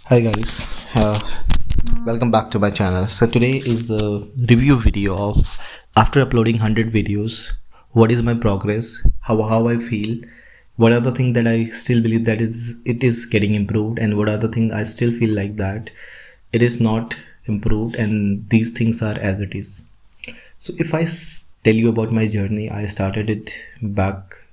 Hi guys, welcome back to my channel. So today is the review video of after uploading 100 videos. What is my progress? How I feel? What are the things that I still believe that it is getting improved, and what are the things I still feel like that it is not improved, and these things are as it is. So if I tell you about my journey, I started it back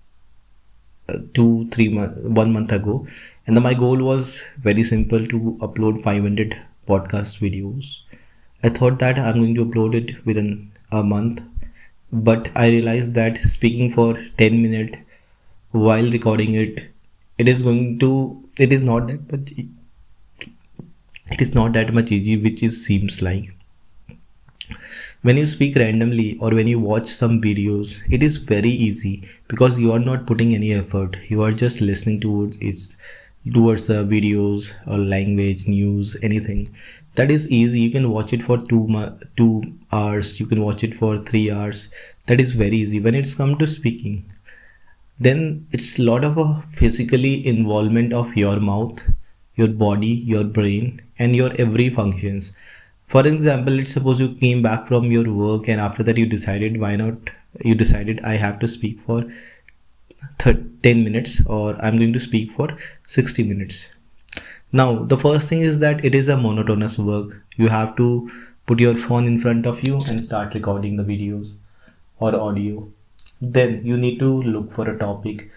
1 month ago, and my goal was very simple to upload 500 podcast videos. I thought that I'm going to upload it within a month, but I realized that speaking for 10 minutes while recording it, it is not that much, it is not that much easy, which is seems like. When you speak randomly or when you watch some videos, it is very easy because you are not putting any effort. You are just listening towards the videos or language, news, anything. That is easy. You can watch it for 2 hours. You can watch it for 3 hours. That is very easy. When it's come to speaking, then it's a lot of a physically involvement of your mouth, your body, your brain, and your every functions. For example, let's suppose you came back from your work, and after that you decided, why not, you decided I have to speak for 10 minutes, or I'm going to speak for 60 minutes. Now the first thing is that it is a monotonous work. You have to put your phone in front of you and start recording the videos or audio. Then you need to look for a topic.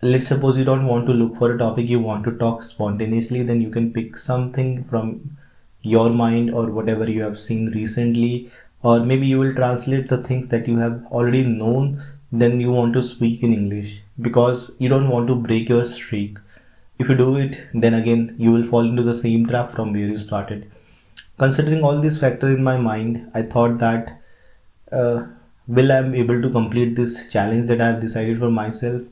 Let's suppose you don't want to look for a topic, you want to talk spontaneously, then you can pick something from your mind or whatever you have seen recently, or maybe you will translate the things that you have already known. Then you want to speak in English because you don't want to break your streak. If you do it, then again you will fall into the same trap from where you started. Considering all these factors in my mind, I thought that uh, will I be able to complete this challenge that I have decided for myself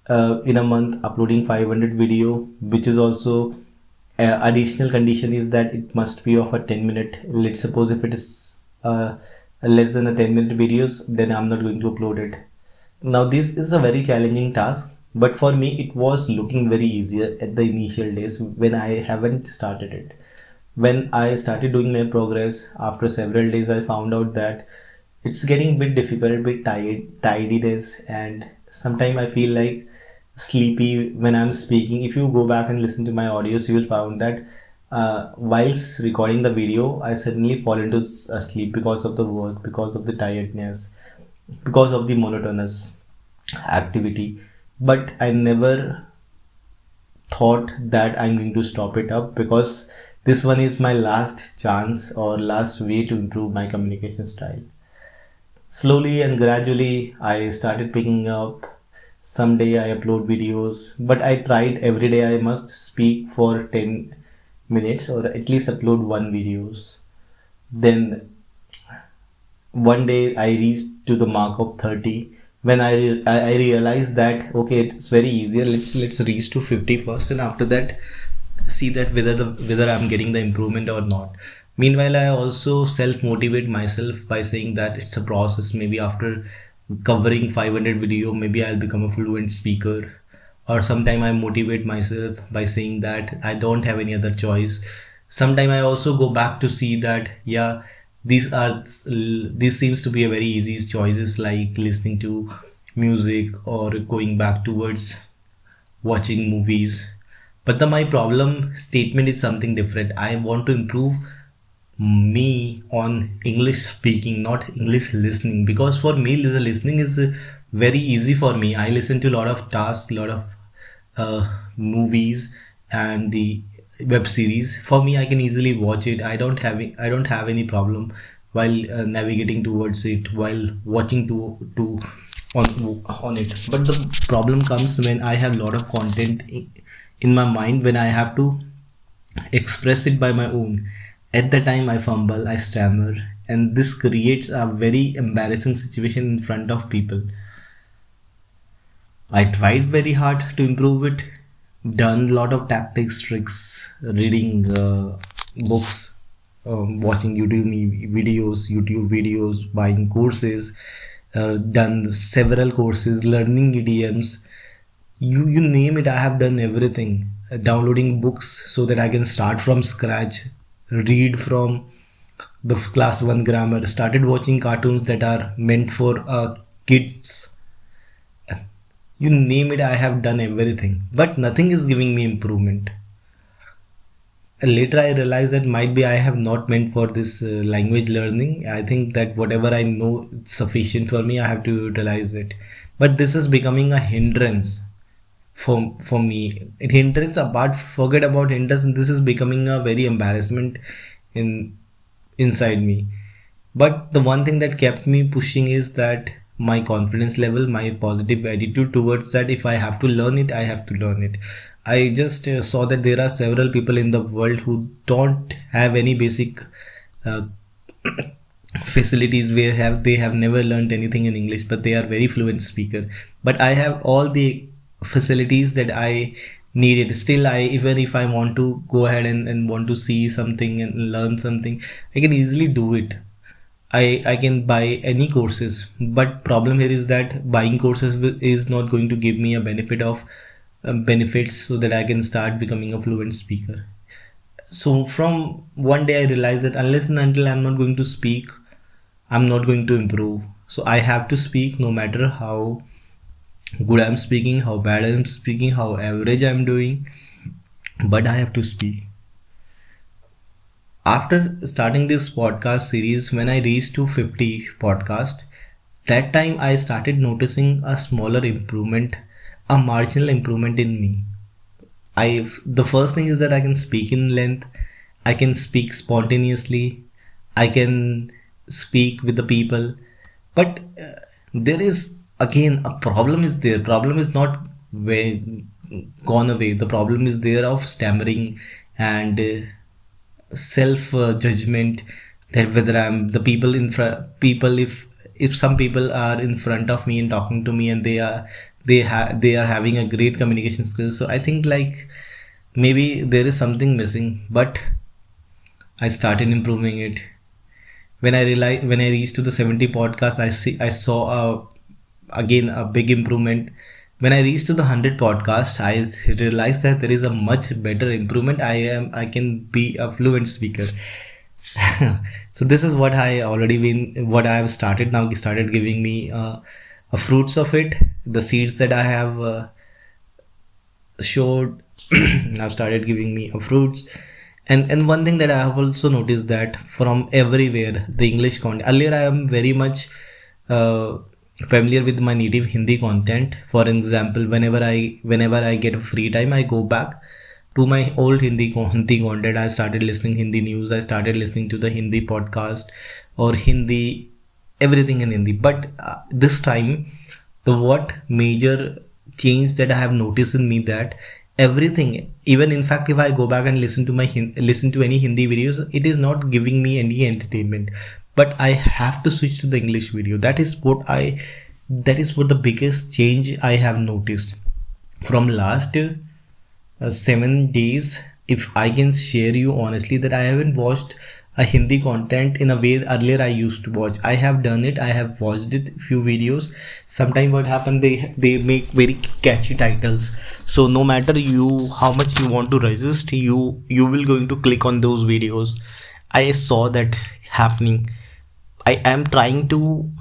in a month, uploading 500 video, which is also additional condition is that it must be of a 10 minute. Let's suppose if it is less than a 10-minute videos, then I'm not going to upload it. Now this is a very challenging task, but for me it was looking very easier at the initial days when I haven't started it. When I started doing my progress after several days, I found out that it's getting a bit difficult, bit tidiness, and sometimes I feel like sleepy when I'm speaking. If you go back and listen to my audios, you will find that whilst recording the video, I suddenly fall into sleep because of the work, because of the tiredness, because of the monotonous activity. But I never thought that I'm going to stop it up because this one is my last chance or last way to improve my communication style. Slowly and gradually, I started picking up. Someday I upload videos, but I tried every day I must speak for 10 minutes or at least upload one videos. Then one day I reached to the mark of 30 when I realized that okay, it's very easier. Let's reach to 50 first, and after that see that whether I'm getting the improvement or not. Meanwhile, I also self motivate myself by saying that it's a process. Maybe after covering 500 video, maybe I'll become a fluent speaker. Or sometime I motivate myself by saying that I don't have any other choice. Sometime I also go back to see that yeah, these seems to be a very easy choices, like listening to music or going back towards watching movies. But my problem statement is something different. I want to improve me on English speaking, not English listening, because for me the listening is very easy for me. I listen to a lot of tasks, a lot of movies and the web series. For me, I can easily watch it. I don't have any problem while navigating towards it, while watching to on on it. But the problem comes when I have a lot of content in my mind, when I have to express it by my own. At the time I fumble, I stammer, and this creates a very embarrassing situation in front of people. I tried very hard to improve it, done a lot of tactics, tricks, reading books, watching YouTube videos, buying courses, done several courses, learning idioms. You name it, I have done everything. downloading books so that I can start from scratch, read from the class 1 grammar, started watching cartoons that are meant for kids. You name it, I have done everything, but nothing is giving me improvement. And later I realized that might be I have not meant for this language learning. I think that whatever I know is sufficient for me. I have to utilize it. But this is becoming a hindrance for me. It hindrance apart. Forget about hindrance. This is becoming a very embarrassment in inside me. But the one thing that kept me pushing is that my confidence level, my positive attitude towards that. If I have to learn it, I have to learn it. I just saw that there are several people in the world who don't have any basic uh, facilities where have they have never learned anything in English, but they are very fluent speaker. But I have all the facilities that I needed. Still, I even if I want to go ahead and want to see something and learn something, I can easily do it. I can buy any courses, but problem here is that buying courses is not going to give me a benefit of benefits so that I can start becoming a fluent speaker. So from one day I realized that unless and until I'm not going to speak, I'm not going to improve. So I have to speak no matter how good I'm speaking, how bad I'm speaking, how average I'm doing, but I have to speak. After starting this podcast series, when I reached to 50 podcast, that time I started noticing a smaller improvement, a marginal improvement in me. I The first thing is that I can speak in length, I can speak spontaneously, I can speak with the people, but there is again a problem is there. Problem is not way gone away. The problem is there of stammering and self judgment, that whether I'm the people in front people, if some people are in front of me and talking to me and they are having a great communication skills, so I think like maybe there is something missing, but I started improving it. When I reached to the 70 podcast, I saw again a big improvement. When I reached to the 100 podcast, I realized that there is a much better improvement. I can be a fluent speaker. So this is what I already been what I have started now started giving me a fruits of it. The seeds that I have showed now started giving me a fruits. And one thing that I have also noticed that from everywhere the English content, earlier I am very much uh, familiar with my native Hindi content. For example, whenever I get free time, I go back to my old Hindi content. I started listening Hindi news, I started listening to the Hindi podcast or Hindi, everything in Hindi. But this time, the what major change that I have noticed in me, that everything, even in fact if I go back and listen to listen to any Hindi videos, it is not giving me any entertainment, but I have to switch to the English video. That is what the biggest change I have noticed from last 7 days. If I can share you honestly, that I haven't watched a Hindi content in a way earlier I used to watch. I have done it. I have watched it few videos. Sometimes what happen, they make very catchy titles. So no matter you how much you want to resist, you will going to click on those videos. I saw that happening. I am trying to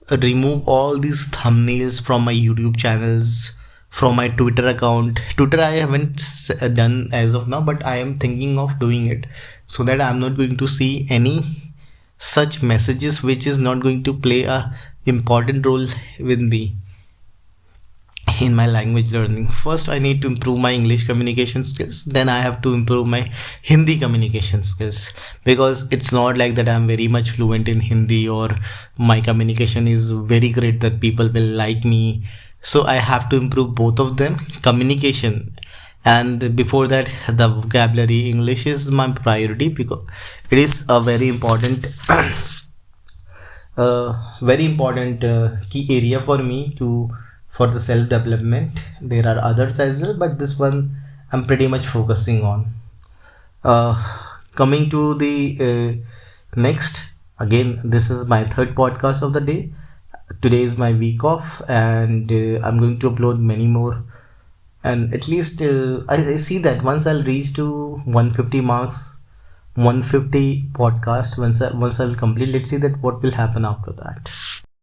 remove all these thumbnails from my YouTube channels, from my Twitter account. Twitter I haven't done as of now, but I am thinking of doing it so that I'm not going to see any such messages which is not going to play a important role with me in my language learning. First I need to improve my English communication skills, then I have to improve my Hindi communication skills, because it's not like that I'm very much fluent in Hindi or my communication is very great that people will like me. So I have to improve both of them, communication, and before that the vocabulary. English is my priority because it is a very important key area for me to for the self development. There are others as well, but this one I'm pretty much focusing on. uh, Coming to the next, again this is my third podcast of the day. Today is my week off, and I'm going to upload many more And at least I see that once I'll reach to 150 marks, 150 podcast, once I'll complete, let's see that what will happen after that.